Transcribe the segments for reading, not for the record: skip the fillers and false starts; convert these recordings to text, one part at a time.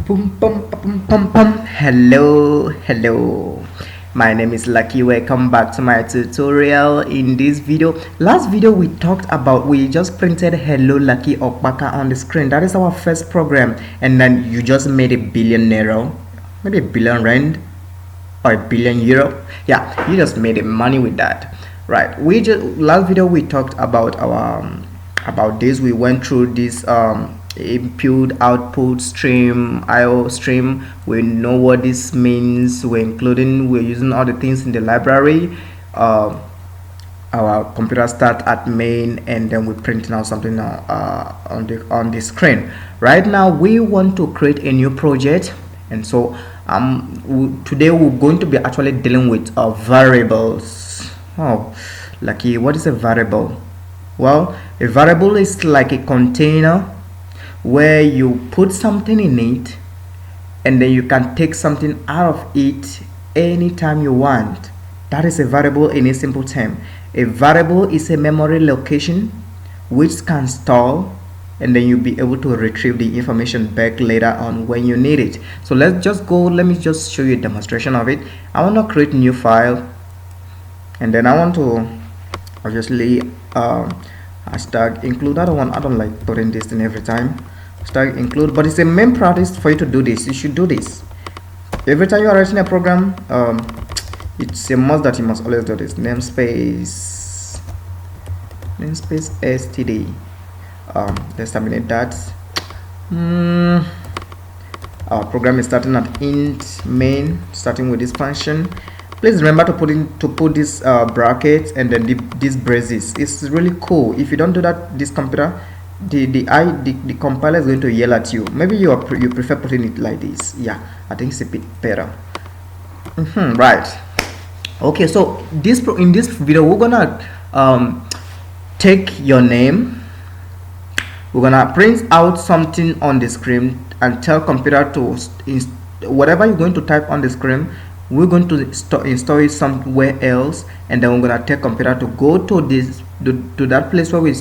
Boom, bum, bum, bum, bum. Hello, hello. My name is Lucky. Welcome back to my tutorial. In this video, last video we just printed hello Lucky Okbaka on the screen. That is our first program, and then you just made a billion naira, maybe a billion rand or a billion euro. Yeah, you just made money with that, right? We just last video we talked about our about this. We went through this input output stream IO stream. We know what this means. We're using all the things in the library. Our computer start at main, and then we're printing out something on the screen. Right now we want to create a new project, and so today we're going to be actually dealing with variables. Oh, Lucky, what is a variable? Well, a variable is like a container where you put something in it, and then you can take something out of it anytime you want. That is a variable in a simple term. A variable is a memory location which can store, and then you'll be able to retrieve the information back later on when you need it. So let me just show you a demonstration of it. I want to create a new file, and then I want to obviously hashtag include. I don't like putting this in every time. Hashtag include, but it's a main practice for you to do this. You should do this every time you are writing a program. It's a must that you must always do this. Namespace std. Let's terminate that. Our program is starting at int main, starting with this function. Please remember to put this brackets and then these braces. It's really cool. If you don't do that, this computer, the compiler is going to yell at you. Maybe you prefer putting it like this. Yeah, I think it's a bit better. Right. Okay, so in this video we're gonna take your name. We're gonna print out something on the screen and tell computer to whatever you're going to type on the screen, we're going to install it somewhere else, and then we're gonna tell computer to go to that place where we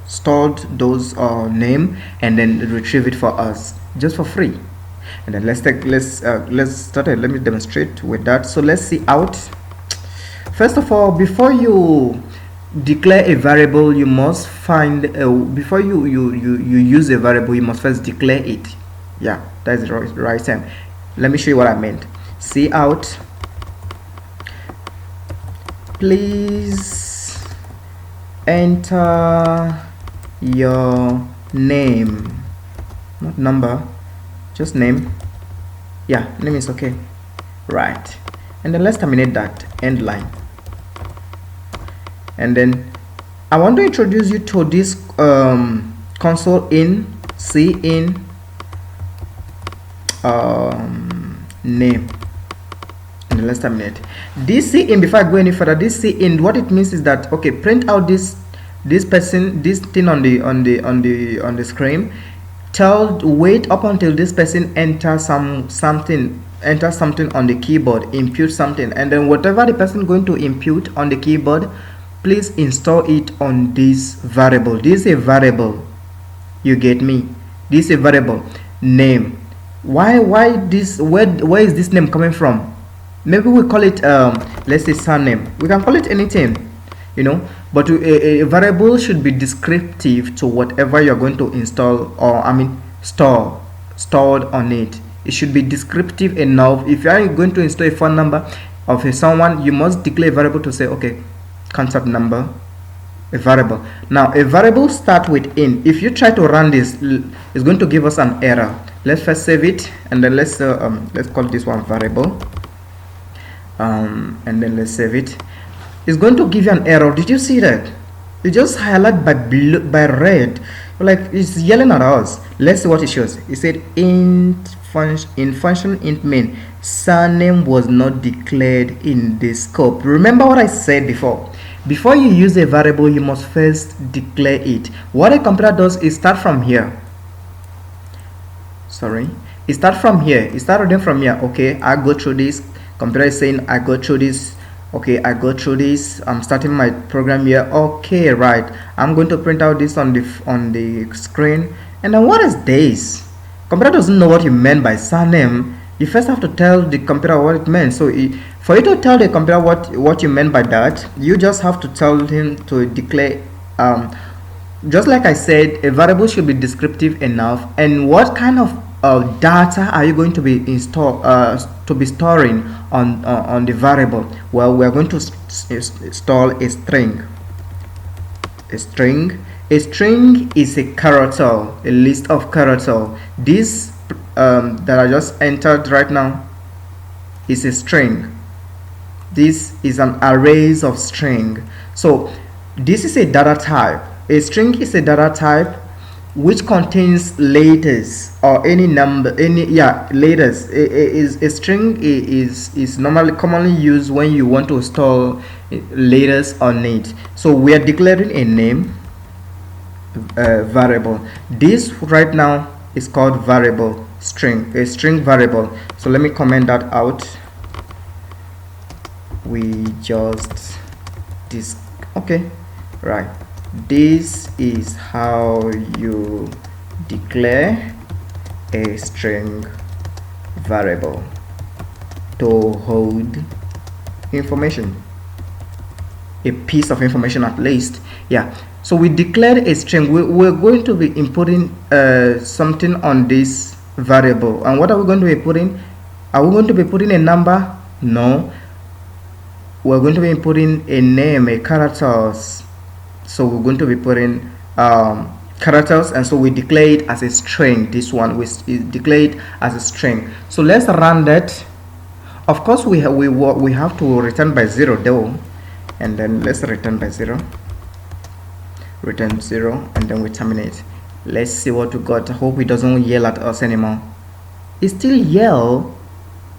stored those name, and then retrieve it for us just for free. And then let's start it. Let me demonstrate with that. So let's see out. First of all, before you declare a variable, you must find before you use a variable, you must first declare it. Yeah, that's the right term. Let me show you what I meant. See out. Please enter your name, not number, just name. Yeah, name is okay, right? And then let's terminate that end line. And then I want to introduce you to this console in in name, and then let's terminate this in. Before I go any further, this in, what it means is that, okay, print out this thing on the screen. Wait up until this person enters something on the keyboard, impute something, and then whatever the person going to impute on the keyboard, please install it on this variable. This is a variable, you get me? This is a variable name. Why this? Where is this name coming from? Maybe we call it let's say surname. We can call it anything, you know, but a variable should be descriptive to whatever you're going to install, or stored on it. It should be descriptive enough. If you are going to install a phone number of someone, you must declare a variable to say, okay, contact number, a variable. Now a variable start with in. If you try to run this, it's going to give us an error. Let's first save it, and then let's call this one variable, and then let's save it. It's going to give you an error. Did you see that? It just highlighted by red, like it's yelling at us. Let's see what it shows. It said in function int main, surname was not declared in the scope. Remember what I said before. Before you use a variable, you must first declare it. What a computer does is start from here. It start from here. It start reading from here. Okay, I go through this. Computer is saying I go through this. Okay, I go through this. I'm starting my program here. Okay, right, I'm going to print out this on the screen, And then what is this? Computer doesn't know what you meant by surname. You first have to tell the computer what it meant. So for you to tell the computer what you meant by that, you just have to tell him to declare, just like I said, a variable should be descriptive enough. And what kind of data are you going to be storing on the variable? Well, we are going to store a string. A string is a character, a list of characters. This that I just entered right now is a string. This is an array of string. So this is a data type. A string is a data type which contains letters or any number, letters. A string is normally commonly used when you want to store letters on it. So we are declaring a name variable. This right now is called variable string, a string variable. So let me comment that out. We just okay, right. This is how you declare a string variable to hold information, a piece of information at least. Yeah, so we declared a string. We're going to be inputting something on this variable. And what are we going to be putting? Are we going to be putting a number? No, we're going to be inputting a name, a characters. So we're going to be putting characters, and so we declare it as a string. This one we declare it as a string. So let's run that. Of course we have to return by 0 though, and then let's return by 0, return 0, and then we terminate. Let's see what we got. I hope it doesn't yell at us anymore. It still yell.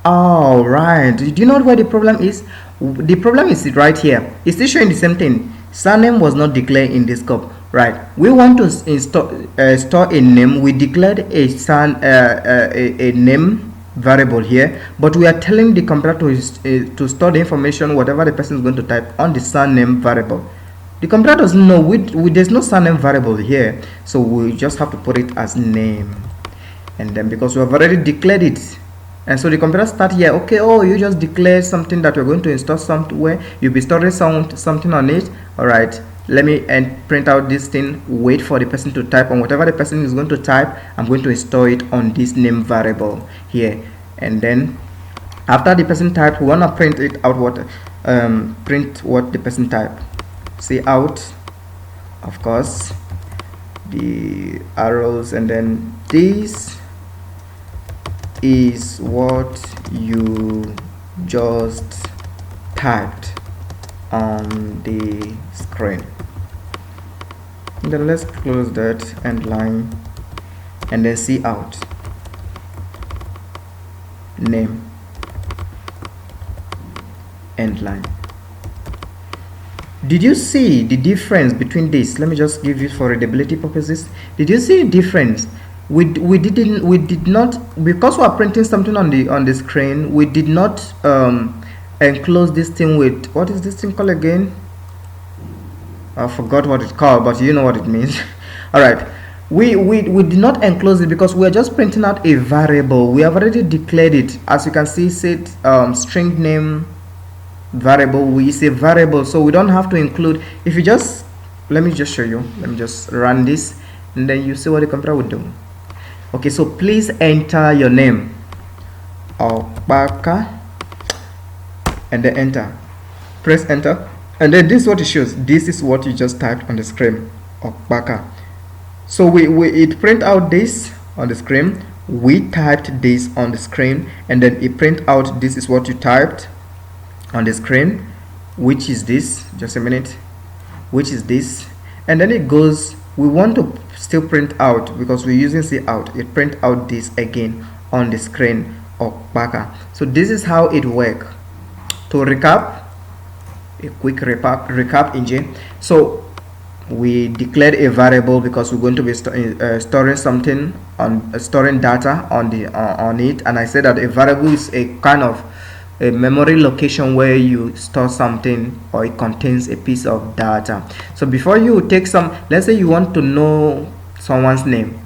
All right, do you know where the problem is? The problem is right here. It's still showing the same thing. Surname was not declared in this scope, right? We want to store a name. We declared a name variable here, but we are telling the computer to store the information, whatever the person is going to type, on the surname variable. The computer doesn't know. There's no surname variable here, so we just have to put it as name. And then because we have already declared it, and so the computer start here. Okay, oh, you just declared something that we're going to install somewhere. You'll be storing something on it. All right, let me print out this thing, wait for the person to type, and whatever the person is going to type, I'm going to store it on this name variable here. And then after the person typed, we want to print it out, print what the person typed. Say out, of course, the arrows, and then this is what you just typed on the screen. And then let's close that end line, and then see out name end line. Did you see the difference between this? Let me just give you for readability purposes. Did you see the difference? We did not, because we are printing something on the screen, we did not enclose this thing with, what is this thing called again? I forgot what it's called, but you know what it means. All right, we did not enclose it because we are just printing out a variable. We have already declared it. As you can see, set string name variable. We say variable, so we don't have to include. If you just, let me just show you. Let me just run this, and then you see what the computer would do. Okay, so please enter your name, Obaka, and then enter. Press enter, and then this is what it shows. This is what you just typed on the screen, Obaka. So it print out this on the screen. We typed this on the screen, and then it print out this is what you typed on the screen, which is this. Just a minute, which is this, and then it goes. We want to still print out because we're using see out. It print out this again on the screen of Baka. So this is how it works. To recap, a quick recap engine. So we declared a variable because we're going to be storing something on storing data on it, and I said that a variable is a kind of a memory location where you store something, or it contains a piece of data. So before you take some, let's say you want to know someone's name,